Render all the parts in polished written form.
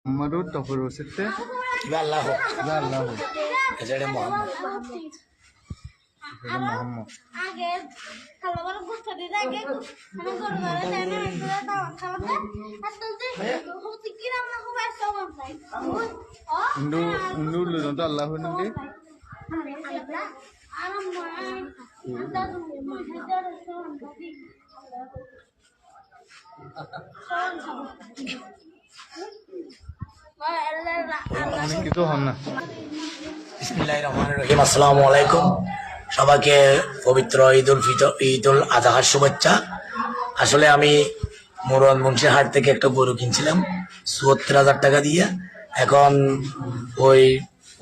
Muhammadu তারপর হচ্ছে আল্লাহ আল্লাহ এছাড়া মোহাম্মদ মোহাম্মদ আগে খাবার গুছতে দিতে আগে মানে গরু ধরে দেয় না এগুলো দাও খাওয়াতে আসলে হচ্ছে কি রান্না হবে সব চাই undu তো আল্লাহ নাকি আরাম দাদু মহাদার কিছু হন না বিসমিল্লাহির রহমানির রহিম। আসসালামু আলাইকুম। সবাইকে পবিত্র ঈদুল আজহার শুভেচ্ছা। আসলে আমি মুরন মুন্সিরহাট থেকে একটা গরু কিনছিলাম ৭৪,০০০ টাকা দিয়ে। এখন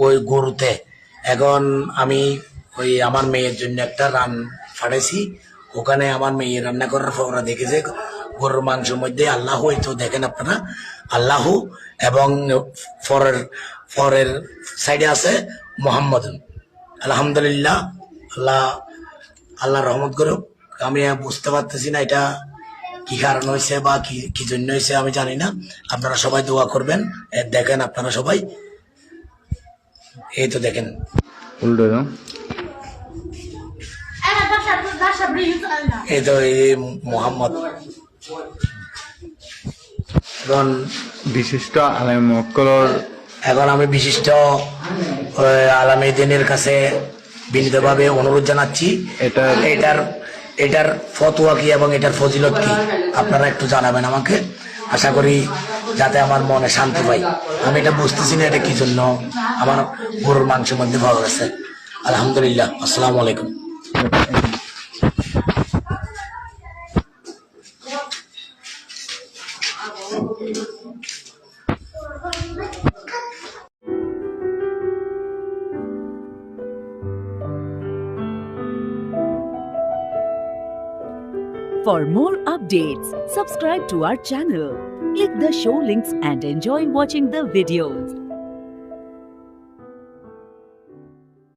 ওই গরুতে এখন আমি ওই আমার মেয়ের জন্য একটা রান ফাটাইছি। ওখানে আমার মেয়ে রান্না করার পর ওরা দেখেছে গরুর মাংসের মধ্যে আল্লাহ, এই তো দেখেন আপনারা আল্লাহ, এবং পরের সাইডে আছে মোহাম্মদ। আলহামদুলিল্লাহ, আল্লাহ রহমত করুক। আমি বুঝতে পারতেছি না এটা কি কারণ হয়েছে বা কি জন্য হয়েছে আমি জানি না। আপনারা সবাই দোয়া করবেন। দেখেন আপনারা সবাই, এই তো দেখেন উল্টো এই তো এই মোহাম্মদ। এখন বিশিষ্ট আলেম মক্কলর এখন আমি বিশিষ্ট আলামী দিনের কাছে বিনীতভাবে অনুরোধ জানাচ্ছি এটার ফতোয়া কি এবং এটার ফজিলত কি আপনারা একটু জানাবেন আমাকে। আশা করি যাতে আমার মনে শান্তি পাই। আমি এটা বুঝতেছি না এটা কি জন্য আমার গরুর মাংসের মধ্যে ভালো গেছে। আলহামদুলিল্লাহ। আসসালামু আলাইকুম। For more updates, subscribe to our channel, click the show links and enjoy watching the videos.